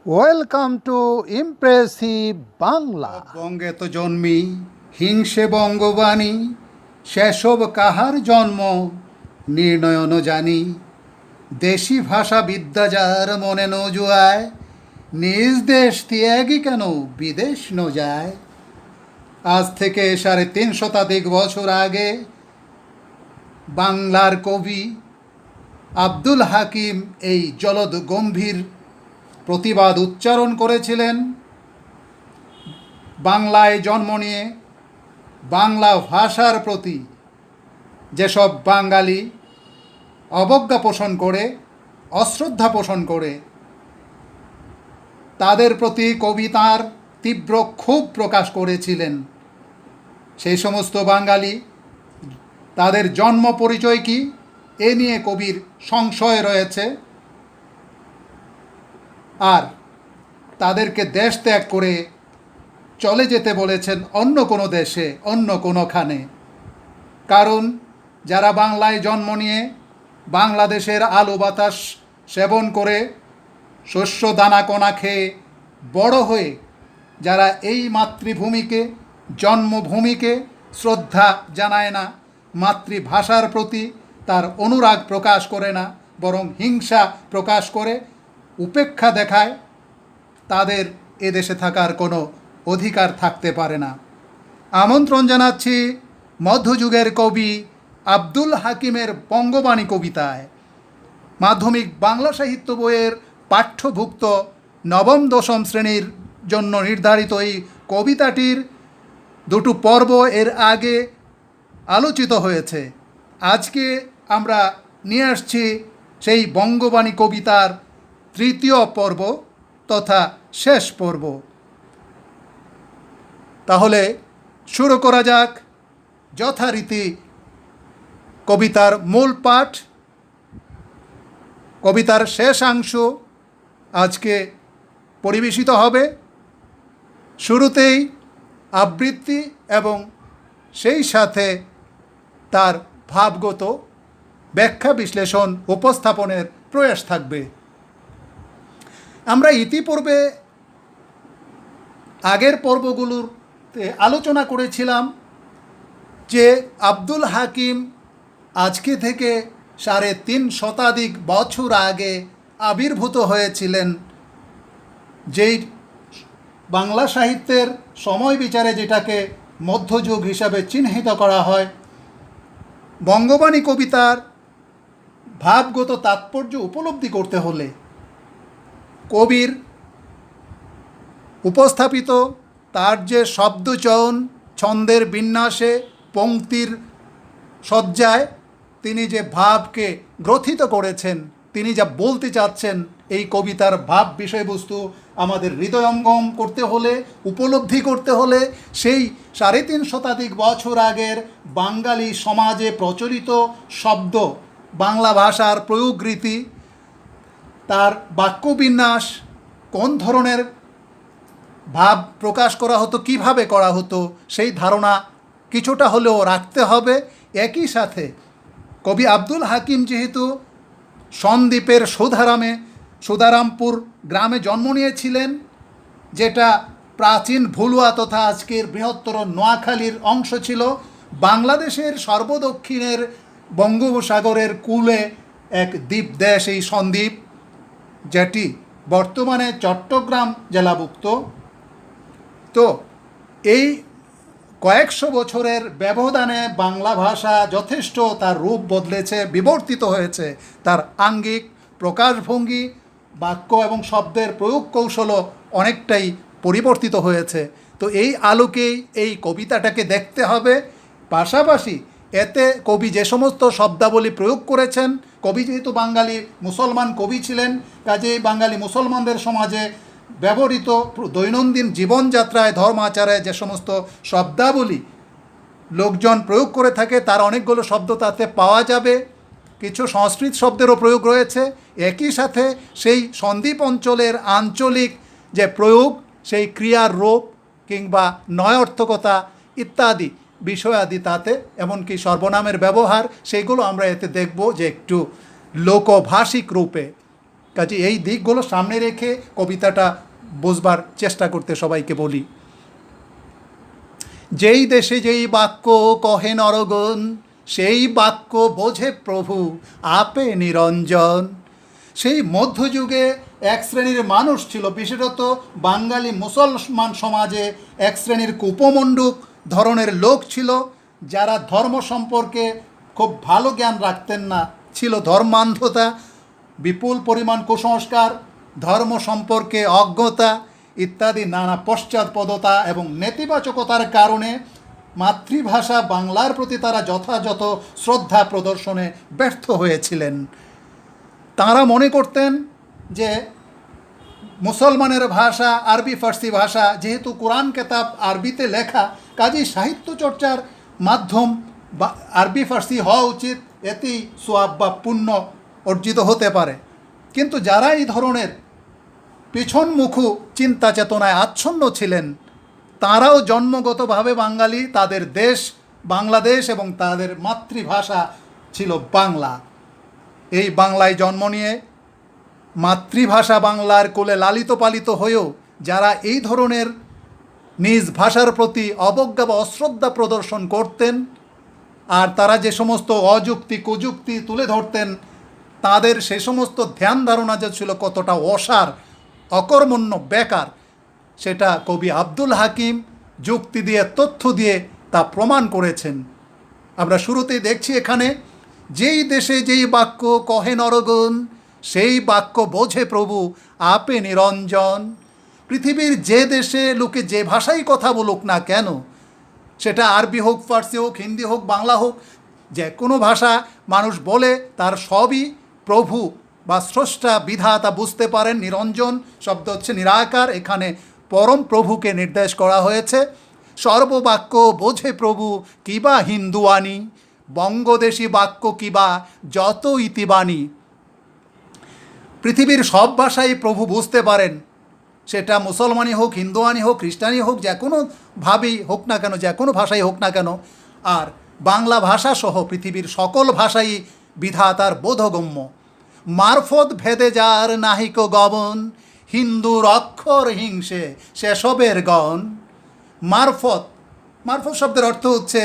Welcome to impressive Bangla. বঙ্গে তো জন্মি হিংসে বঙ্গবাণী, সেসব কাহার জন্ম নির্ণয় ন জানি। দেশি ভাষা বিদ্যা যার মনে ন জুয়ায়, নিজ দেশ ত্যাগী কেন বিদেশ ন যায়। আজ থেকে ৩৫০ শতাধিক বছর আগে বাংলার কবি আব্দুল হাকিম এই জলদ গম্ভীর প্রতিবাদ উচ্চারণ করেছিলেন। বাংলায় জন্ম নিয়ে বাংলা ভাষার প্রতি যেসব বাঙালি অবজ্ঞা পোষণ করে, অশ্রদ্ধা পোষণ করে, তাদের প্রতি কবি তাঁর তীব্র ক্ষোভ প্রকাশ করেছিলেন। সেই সমস্ত বাঙালি, তাদের জন্ম পরিচয় কি এ নিয়ে কবির সংশয় রয়েছে, আর তাদেরকে দেশ ত্যাগ করে চলে যেতে বলেছেন অন্য কোনো দেশে, অন্য কোনোখানে। কারণ যারা বাংলায় জন্ম নিয়ে বাংলাদেশের আলো বাতাস সেবন করে, শস্য দানা কোনা খেয়ে বড় হয়ে, যারা এই মাতৃভূমিকে, জন্মভূমিকে শ্রদ্ধা জানায় না, মাতৃভাষার প্রতি তার অনুরাগ প্রকাশ করে না, বরং হিংসা প্রকাশ করে, উপেক্ষা দেখায়, তাদের এদেশে থাকার কোনো অধিকার থাকতে পারে না। আমন্ত্রণ জানাচ্ছি মধ্যযুগের কবি আব্দুল হাকিমের বঙ্গবাণী কবিতায়। মাধ্যমিক বাংলা সাহিত্য বইয়ের পাঠ্যভুক্ত নবম দশম শ্রেণীর জন্য নির্ধারিত এই কবিতাটির দুটো পর্ব এর আগে আলোচিত হয়েছে। আজকে আমরা নিয়ে আসছি সেই বঙ্গবাণী কবিতার তৃতীয় পর্ব তথা শেষ পর্ব। তাহলে শুরু করা যাক যথারীতি কবিতার মূল পাঠ। কবিতার শেষাংশ আজকে পরিবেশিত হবে। শুরুতেই আবৃত্তি এবং সেই সাথে তার ভাবগত ব্যাখ্যা বিশ্লেষণ উপস্থাপনের প্রয়াস থাকবে। আমরা ইতিপূর্বে আগের পর্বগুলোতে আলোচনা করেছিলাম যে আব্দুল হাকিম আজকে থেকে ৩৫০ শতাধিক বছর আগে আবির্ভূত হয়েছিলেন। যেই বাংলা সাহিত্যের সময় বিচারে যেটাকে মধ্যযুগ হিসাবে চিহ্নিত করা হয়, বঙ্গবাণী কবিতার ভাবগত তাৎপর্য উপলব্ধি করতে হলে কবির উপস্থাপিত তার যে শব্দচয়ন, ছন্দের বিন্যাসে, পংক্তির সজ্জায় তিনি যে ভাবকে গ্রথিত করেছেন, তিনি যা বলতে চাচ্ছেন, এই কবিতার ভাব বিষয়বস্তু আমাদের হৃদয়ঙ্গম করতে হলে, উপলব্ধি করতে হলে সেই ৩৫০ শতাধিক বছর আগের বাঙালি সমাজে প্রচলিত শব্দ, বাংলা ভাষার প্রয়োগ রীতি, তার বাক্যবিন্যাস, কোন ধরনের ভাব প্রকাশ করা হতো, কিভাবে করা হতো, সেই ধারণা কিছুটা হলেও রাখতে হবে। একই সাথে কবি আব্দুল হাকিম যেহেতু সন্দ্বীপের সুধারামপুর গ্রামে জন্ম নিয়েছিলেন, যেটা প্রাচীন ভুলুয়া তথা আজকের বৃহত্তর নোয়াখালীর অংশ ছিল, বাংলাদেশের সর্বদক্ষিণের বঙ্গোপসাগরের কূলে এক দ্বীপ দেশ এই সন্দ্বীপ, যেটি বর্তমানে চট্টগ্রাম জেলাভুক্ত। তো এই কয়েকশো বছরের ব্যবধানে বাংলা ভাষা যথেষ্ট তার রূপ বদলেছে, বিবর্তিত হয়েছে, তার আঙ্গিক প্রকাশভঙ্গি, বাক্য এবং শব্দের প্রয়োগ কৌশলও অনেকটাই পরিবর্তিত হয়েছে। তো এই আলোকেই এই কবিতাটাকে দেখতে হবে। পাশাপাশি এতে কবি যে সমস্ত শব্দাবলী প্রয়োগ করেছেন, কবি যেহেতু বাঙালি মুসলমান কবি ছিলেন, কাজেই বাঙালি মুসলমানদের সমাজে ব্যবহৃত দৈনন্দিন জীবনযাত্রায়, ধর্মাচারে যে সমস্ত শব্দাবলী লোকজন প্রয়োগ করে থাকে, তার অনেকগুলো শব্দ তাতে পাওয়া যাবে। কিছু সংস্কৃত শব্দেরও প্রয়োগ রয়েছে। একই সাথে সেই সন্দ্বীপ অঞ্চলের আঞ্চলিক যে প্রয়োগ, সেই ক্রিয়ার রূপ কিংবা নয়ার্থকতা ইত্যাদি বিষয়াদি তাতে, এমনকি সর্বনামের ব্যবহার, সেইগুলো আমরা এতে দেখব যে একটু লোকভাষিক রূপে। কাজে এই দিকগুলো সামনে রেখে কবিতাটা বুঝবার চেষ্টা করতে সবাইকে বলি। যেই দেশে যেই বাক্য কহে নরগণ, সেই বাক্য বোঝে প্রভু আপে নিরঞ্জন। সেই মধ্যযুগে এক শ্রেণীর মানুষ ছিল, বিশেষত বাঙালি মুসলমান সমাজে এক শ্রেণীর কুপমণ্ডুক ধরনের লোক ছিল, যারা ধর্ম সম্পর্কে খুব ভালো জ্ঞান রাখতেন না। ছিল ধর্মান্ধতা, বিপুল পরিমাণ কুসংস্কার, ধর্ম সম্পর্কে অজ্ঞতা ইত্যাদি নানা পশ্চাৎপদতা এবং নেতিবাচকতার কারণে মাতৃভাষা বাংলার প্রতি তারা যথাযথ শ্রদ্ধা প্রদর্শনে ব্যর্থ হয়েছিলেন। তাঁরা মনে করতেন যে মুসলমানের ভাষা আরবি ফার্সি ভাষা, যেহেতু কোরআন কেতাব আরবিতে লেখা, কাজেই সাহিত্য চর্চার মাধ্যম বা আরবি ফার্সি হওয়া উচিত, এতেই সোয়াব বা পুণ্য অর্জিত হতে পারে। কিন্তু যারা এই ধরনের পেছনমুখু চিন্তা চেতনায় আচ্ছন্ন ছিলেন, তারাও জন্মগতভাবে বাঙালি, তাদের দেশ বাংলাদেশ এবং তাদের মাতৃভাষা ছিল বাংলা। এই বাংলায় জন্ম নিয়ে মাতৃভাষা বাংলার কোলে লালিত পালিত হয়েও যারা এই ধরনের নিজ ভাষার প্রতি অবজ্ঞা বা অশ্রদ্ধা প্রদর্শন করতেন, আর তারা যে সমস্ত অযুক্তি কুযুক্তি তুলে ধরতেন, তাদের সে সমস্ত ধ্যান ধারণা যে ছিল কতটা অসার, অকর্মণ্য, বেকার, সেটা কবি আব্দুল হাকিম যুক্তি দিয়ে তথ্য দিয়ে তা প্রমাণ করেছেন। আমরা শুরুতেই দেখছি এখানে, যেই দেশে যেই বাক্য কহে নরগণ, সেই বাক্য বোঝে প্রভু আপে নিরঞ্জন। পৃথিবীর যে দেশে লোকে যে ভাষাই কথা বলুক না কেন, সেটা আরবি হোক, ফার্সি হোক, হিন্দি হোক, বাংলা হোক, যে কোনো ভাষা মানুষ বলে, তার সবই প্রভু বা স্রষ্টা বিধাতা বুঝতে পারেন। নিরঞ্জন শব্দ হচ্ছে নিরাকার, এখানে পরম প্রভুকে নির্দেশ করা হয়েছে। সর্ববাক্য বোঝে প্রভু কিবা হিন্দুয়ানি, বঙ্গদেশী বাক্য কিবা যত ইতিবাণী। পৃথিবীর সব ভাষাই প্রভু বুঝতে পারেন, সেটা মুসলমানই হোক, হিন্দুয়ানি হোক, খ্রিস্টানি হোক, যে কোনোভাবেই হোক না কেন, যে কোনো ভাষাই হোক না কেন। আর বাংলা ভাষা সহ পৃথিবীর সকল ভাষাই বিধাতার বোধগম্য। মারফত ভেদে যার নাহিক গমন, হিন্দুর অক্ষর হিংসে সেসবের গণ। মারফত, মারফত শব্দের অর্থ হচ্ছে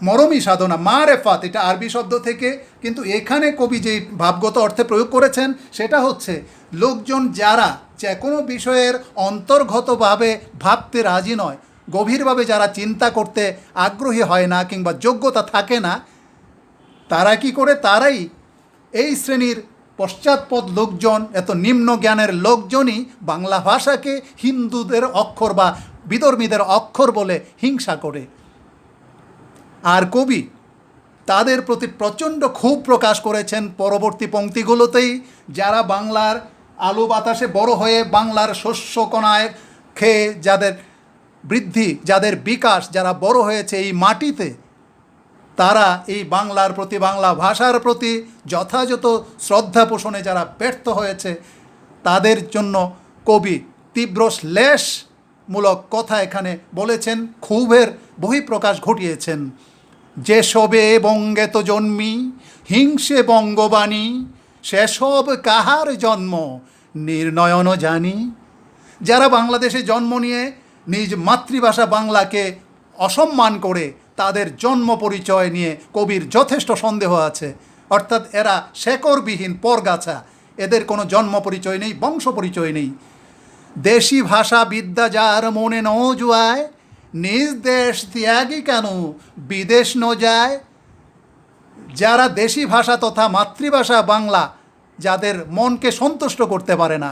মরমী সাধনা, মারেফাত, এটা আরবি শব্দ থেকে, কিন্তু এখানে কবি যে ভাবগত অর্থে প্রয়োগ করেছেন সেটা হচ্ছে লোকজন যারা যে কোনো বিষয়ের অন্তর্গতভাবে ভাবতে রাজি নয়, গভীরভাবে যারা চিন্তা করতে আগ্রহী হয় না কিংবা যোগ্যতা থাকে না, তারা কি করে, তারাই এই শ্রেণীর পশ্চাৎপদ লোকজন, এত নিম্ন জ্ঞানের লোকজনই বাংলা ভাষাকে হিন্দুদের অক্ষর বা বিধর্মীদের অক্ষর বলে হিংসা করে। আর কবি তাদের প্রতি প্রচণ্ড ক্ষোভ প্রকাশ করেছেন পরবর্তী পংক্তিগুলোতেই। যারা বাংলার আলো বাতাসে বড় হয়ে বাংলার শস্য কণায় খেয়ে যাদের বৃদ্ধি, যাদের বিকাশ, যারা বড় হয়েছে এই মাটিতে, তারা এই বাংলার প্রতি, বাংলা ভাষার প্রতি যথাযথ শ্রদ্ধা পোষণে যারা ব্যর্থ হয়েছে, তাদের জন্য কবি তীব্র শ্লেষমূলক কথা এখানে বলেছেন, ক্ষোভের বহিঃপ্রকাশ ঘটিয়েছেন। যে সবে বঙ্গে তো জন্মি হিংসে বঙ্গবাণী, সেসব কাহার জন্ম নির্ণয়ন জানি। যারা বাংলাদেশে জন্ম নিয়ে নিজ মাতৃভাষা বাংলাকে অসম্মান করে, তাদের জন্ম পরিচয় নিয়ে কবির যথেষ্ট সন্দেহ আছে। অর্থাৎ এরা শেকড়বিহীন পরগাছা, এদের কোনো জন্ম পরিচয় নেই, বংশ পরিচয় নেই। দেশি ভাষা বিদ্যা যার মনে ন জুয়ায়, নিজ দেশ ত্যাগী কেন বিদেশ ন যায়। যারা দেশি ভাষা তথা মাতৃভাষা বাংলা, যাদের মনকে সন্তুষ্ট করতে পারে না,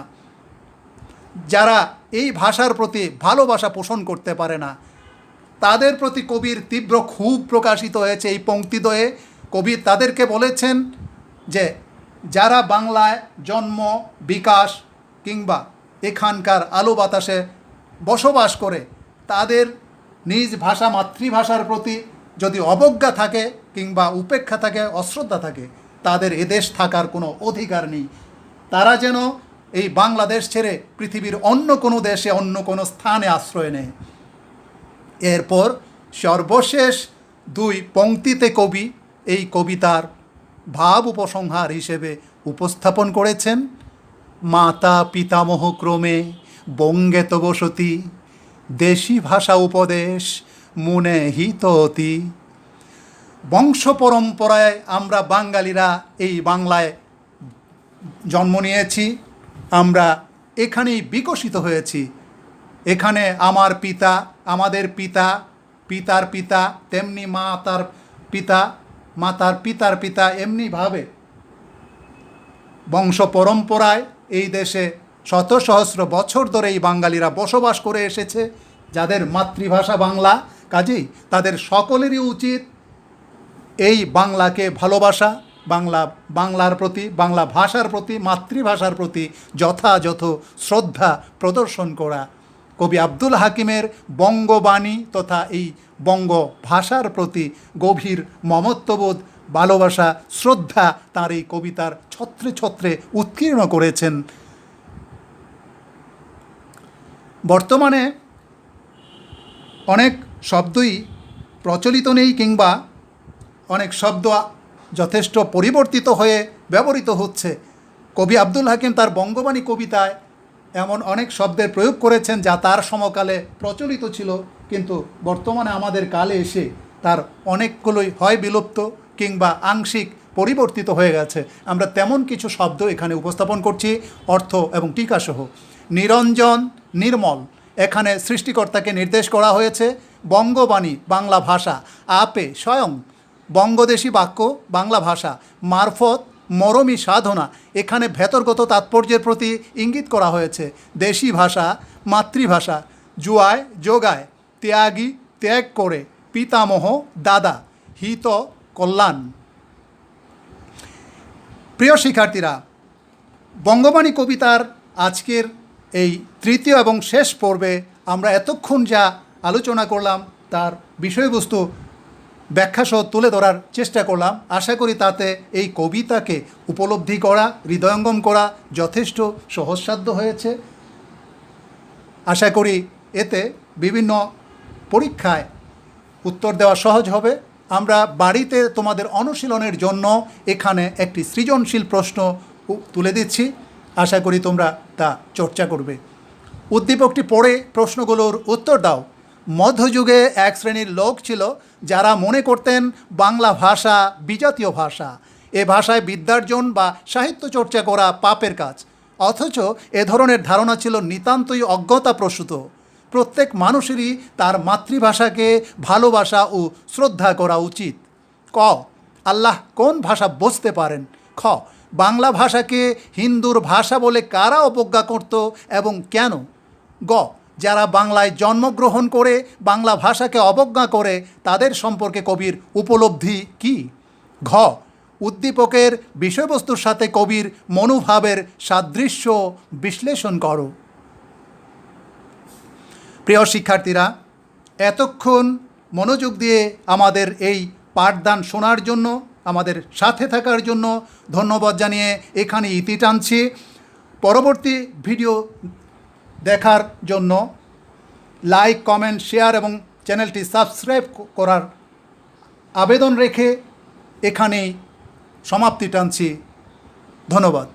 যারা এই ভাষার প্রতি ভালোবাসা পোষণ করতে পারে না, তাদের প্রতি কবির তীব্র ক্ষোভ প্রকাশিত হয়েছে এই পংক্তিদ্বয়ে। কবি তাদেরকে বলেছেন যে যারা বাংলায় জন্ম, বিকাশ কিংবা এখানকার আলো বাতাসে বসবাস করে, তাদের নিজ ভাষা মাতৃভাষার প্রতি যদি অবজ্ঞা থাকে কিংবা উপেক্ষা থাকে, অশ্রদ্ধা থাকে, তাদের এদেশ থাকার কোনো অধিকার নেই। তারা যেন এই বাংলাদেশ ছেড়ে পৃথিবীর অন্য কোনো দেশে, অন্য কোনো স্থানে আশ্রয় নেয়। এরপর সর্বশেষ দুই পংক্তিতে কবি এই কবিতার ভাব উপসংহার হিসেবে উপস্থাপন করেছেন মাতা পিতামহ ক্রমে বঙ্গেত বসতি, দেশি ভাষা উপদেশ মুনে হিততি। বংশ পরম্পরায় আমরা বাঙালিরা এই বাংলায় জন্ম নিয়েছি, আমরা এখানেই বিকশিত হয়েছি। এখানে আমার পিতা, আমাদের পিতা, পিতার পিতা, তেমনি মাতার পিতা, মাতার পিতার পিতা, এমনিভাবে বংশ পরম্পরায় এই দেশে শত সহস্র বছর ধরে এই বাঙালিরা বসবাস করে এসেছে, যাদের মাতৃভাষা বাংলা। কাজেই তাদের সকলেরই উচিত এই বাংলাকে ভালোবাসা, বাংলার প্রতি, বাংলা ভাষার প্রতি, মাতৃভাষার প্রতি যথাযথ শ্রদ্ধা প্রদর্শন করা। কবি আব্দুল হাকিমের বঙ্গবাণী তথা এই বঙ্গ ভাষার প্রতি গভীর মমত্ববোধ, ভালোবাসা, শ্রদ্ধা তার এই কবিতার ছত্রে ছত্রে উৎকীর্ণ করেছেন। বর্তমানে অনেক শব্দই প্রচলিত নেই, কিংবা অনেক শব্দ যথেষ্ট পরিবর্তিত হয়ে ব্যবহৃত হচ্ছে। কবি আব্দুল হাকিম তার বঙ্গবাণী কবিতায় এমন অনেক শব্দের প্রয়োগ করেছেন যা তার সমকালে প্রচলিত ছিল, কিন্তু বর্তমানে আমাদের কালে এসে তার অনেকগুলোই হয় বিলুপ্ত কিংবা আংশিক পরিবর্তিত হয়ে গেছে। আমরা তেমন কিছু শব্দ এখানে উপস্থাপন করছি অর্থ এবং টিকাসহ। নিরঞ্জন, নির্মল, এখানে সৃষ্টিকর্তাকে নির্দেশ করা হয়েছে। বঙ্গবাণী, বাংলা ভাষা। আপে, স্বয়ং, বঙ্গদেশী বাক্য, বাংলা ভাষা। মারফত, মরমী সাধনা, এখানে ভেতরগত তাৎপর্যের প্রতি ইঙ্গিত করা হয়েছে। দেশি ভাষা, মাতৃভাষা। জুয়ায়, যোগায়, ত্যাগী, ত্যাগ করে। পিতামহ, দাদা। হিত, কল্যাণ। প্রিয় শিক্ষার্থীরা, বঙ্গবাণী কবিতার আজকের এই তৃতীয় এবং শেষ পর্বে আমরা এতক্ষণ যা আলোচনা করলাম তার বিষয়বস্তু ব্যাখ্যাসহ তুলে ধরার চেষ্টা করলাম। আশা করি তাতে এই কবিতাকে উপলব্ধি করা, হৃদয়ঙ্গম করা যথেষ্ট সহজসাধ্য হয়েছে। আশা করি এতে বিভিন্ন পরীক্ষায় উত্তর দেওয়া সহজ হবে। আমরা বাড়িতে তোমাদের অনুশীলনের জন্য এখানে একটি সৃজনশীল প্রশ্ন তুলে দিচ্ছি, আশা করি তোমরা তা চর্চা করবে। উদ্দীপকটি পড়ে প্রশ্নগুলোর উত্তর দাও। মধ্যযুগে এক শ্রেণীর লোক ছিল যারা মনে করতেন বাংলা ভাষা বিজাতীয় ভাষা, এ ভাষায় বিদ্যার্জন বা সাহিত্য চর্চা করা পাপের কাজ। অথচ এ ধরনের ধারণা ছিল নিতান্তই অজ্ঞতাপ্রসূত। প্রত্যেক মানুষেরই তার মাতৃভাষাকে ভালোবাসা ও শ্রদ্ধা করা উচিত। ক, আল্লাহ কোন ভাষা বুঝতে পারেন? খ, বাংলা ভাষাকে হিন্দুর ভাষা বলে কারা অবজ্ঞা করত এবং কেন? গ, যারা বাংলায় জন্মগ্রহণ করে বাংলা ভাষাকে অবজ্ঞা করে তাদের সম্পর্কে কবির উপলব্ধি কি? ঘ, উদ্দীপকের বিষয়বস্তুর সাথে কবির মনোভাবের সাদৃশ্য বিশ্লেষণ করো। প্রিয় শিক্ষার্থীরা, এতক্ষণ মনোযোগ দিয়ে আমাদের এই পাঠদান শোনার জন্য, আমাদের সাথে থাকার জন্য ধন্যবাদ জানিয়ে এখানে ইতি টানছি। পরবর্তী ভিডিও দেখার জন্য লাইক, কমেন্ট, শেয়ার এবং চ্যানেলটি সাবস্ক্রাইব করার আবেদন রেখে এখানেই সমাপ্তি টানছি। ধন্যবাদ।